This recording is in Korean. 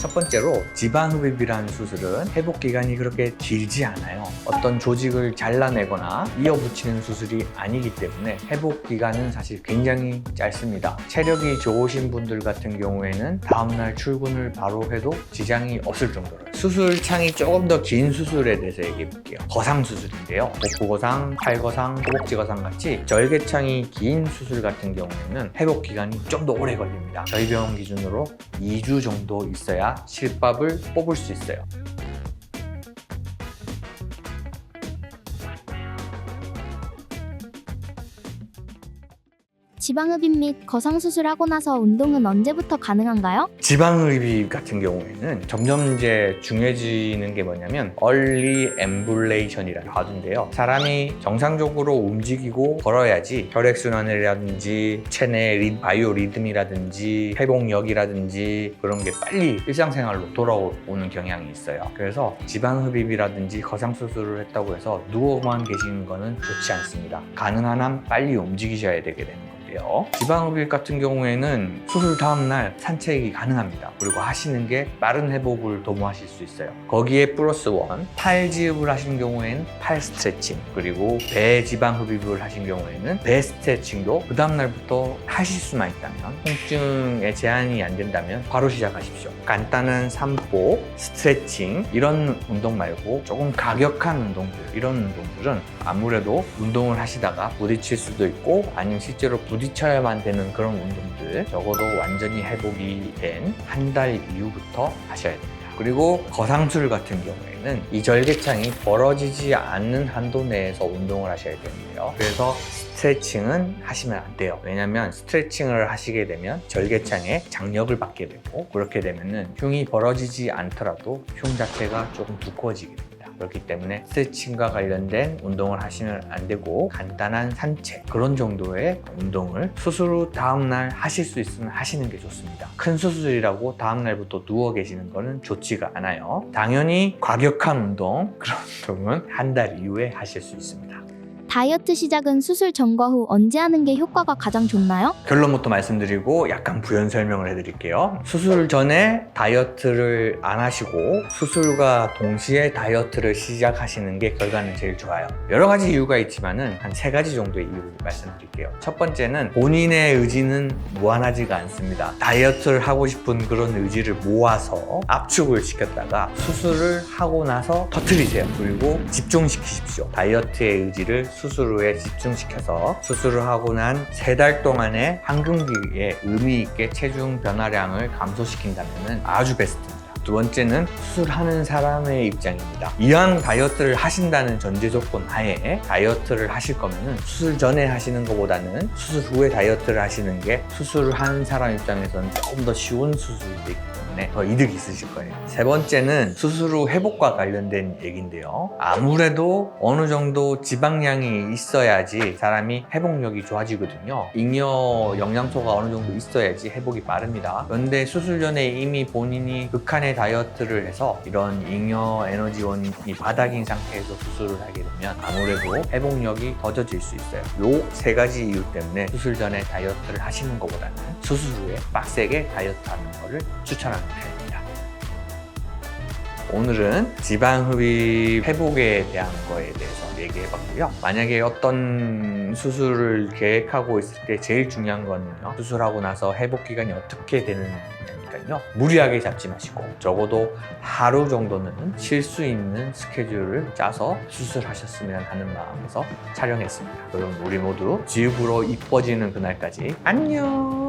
첫 번째로 지방흡입이라는 수술은 회복 기간이 그렇게 길지 않아요. 어떤 조직을 잘라내거나 이어붙이는 수술이 아니기 때문에 회복 기간은 사실 굉장히 짧습니다. 체력이 좋으신 분들 같은 경우에는 다음날 출근을 바로 해도 지장이 없을 정도로. 수술창이 조금 더 긴 수술에 대해서 얘기해 볼게요. 거상수술인데요. 복부거상, 팔거상, 허벅지거상 같이 절개창이 긴 수술 같은 경우에는 회복 기간이 좀 더 오래 걸립니다. 저희 병원 기준으로 2주 정도 있어야 실밥을 뽑을 수 있어요. 지방흡입 및 거상수술하고 나서 운동은 언제부터 가능한가요? 지방흡입 같은 경우에는 점점 이제 중요해지는 게 뭐냐면 얼리 앰뷸레이션이라는 과도인데요. 사람이 정상적으로 움직이고 걸어야지 혈액순환이라든지 체내 바이오 리듬이라든지 회복력이라든지 그런 게 빨리 일상생활로 돌아오는 경향이 있어요. 그래서 지방흡입이라든지 거상수술을 했다고 해서 누워만 계시는 거는 좋지 않습니다. 가능한 한 빨리 움직이셔야 되게 되는 거예요. 지방흡입 같은 경우에는 수술 다음날 산책이 가능합니다. 그리고 하시는 게 빠른 회복을 도모하실 수 있어요. 거기에 플러스 원, 팔지흡을 하시는 경우에는 팔 스트레칭, 그리고 배 지방흡입을 하신 경우에는 배 스트레칭도 그 다음날부터 하실 수만 있다면, 통증에 제한이 안 된다면 바로 시작하십시오. 간단한 산보, 스트레칭 이런 운동 말고 조금 가격한 운동들, 이런 운동들은 아무래도 운동을 하시다가 부딪힐 수도 있고 아니면 실제로 부딪혀야만 되는 그런 운동들, 적어도 완전히 회복이 된 한 달 이후부터 하셔야 됩니다. 그리고 거상술 같은 경우에는 이 절개창이 벌어지지 않는 한도 내에서 운동을 하셔야 되는데요. 그래서 스트레칭은 하시면 안 돼요. 왜냐하면 스트레칭을 하시게 되면 절개창에 장력을 받게 되고, 그렇게 되면은 흉이 벌어지지 않더라도 흉 자체가 조금 두꺼워지게 됩니다. 그렇기 때문에 스트레칭과 관련된 운동을 하시면 안 되고, 간단한 산책 그런 정도의 운동을 수술 후 다음날 하실 수 있으면 하시는 게 좋습니다. 큰 수술이라고 다음날부터 누워 계시는 거는 좋지가 않아요. 당연히 과격한 운동, 그런 운동은 한 달 이후에 하실 수 있습니다. 다이어트 시작은 수술 전과 후 언제 하는 게 효과가 가장 좋나요? 결론부터 말씀드리고 약간 부연 설명을 해드릴게요. 수술 전에 다이어트를 안 하시고 수술과 동시에 다이어트를 시작하시는 게 결과는 제일 좋아요. 여러 가지 이유가 있지만은 한 3가지 정도의 이유를 말씀드릴게요. 첫 번째는 본인의 의지는 무한하지가 않습니다. 다이어트를 하고 싶은 그런 의지를 모아서 압축을 시켰다가 수술을 하고 나서 터뜨리세요. 그리고 집중시키십시오. 다이어트의 의지를 수술 후에 집중시켜서 수술을 하고 난 3달 동안의 황금기에 의미 있게 체중 변화량을 감소시킨다면 아주 베스트입니다. 두 번째는 수술하는 사람의 입장입니다. 이왕 다이어트를 하신다는 전제 조건 하에 다이어트를 하실 거면은 수술 전에 하시는 것보다는 수술 후에 다이어트를 하시는 게 수술을 하는 사람 입장에서는 조금 더 쉬운 수술이기 때문에 더 이득이 있으실 거예요. 세 번째는 수술 후 회복과 관련된 얘기인데요. 아무래도 어느 정도 지방량이 있어야지 사람이 회복력이 좋아지거든요. 잉여 영양소가 어느 정도 있어야지 회복이 빠릅니다. 그런데 수술 전에 이미 본인이 극한의 다이어트를 해서 이런 잉여 에너지원이 바닥인 상태에서 수술을 하게 되면 아무래도 회복력이 더뎌질 수 있어요. 요 3가지 이유 때문에 수술 전에 다이어트를 하시는 것보다는 수술 후에 빡세게 다이어트 하는 거를 추천합니다. 오늘은 지방흡입 회복에 대한 거에 대해서 얘기해봤고요. 만약에 어떤 수술을 계획하고 있을 때 제일 중요한 거는요, 수술하고 나서 회복 기간이 어떻게 되느냐니까요. 무리하게 잡지 마시고 적어도 하루 정도는 쉴 수 있는 스케줄을 짜서 수술하셨으면 하는 마음에서 촬영했습니다. 그럼 우리 모두 지읍으로 이뻐지는 그날까지 안녕.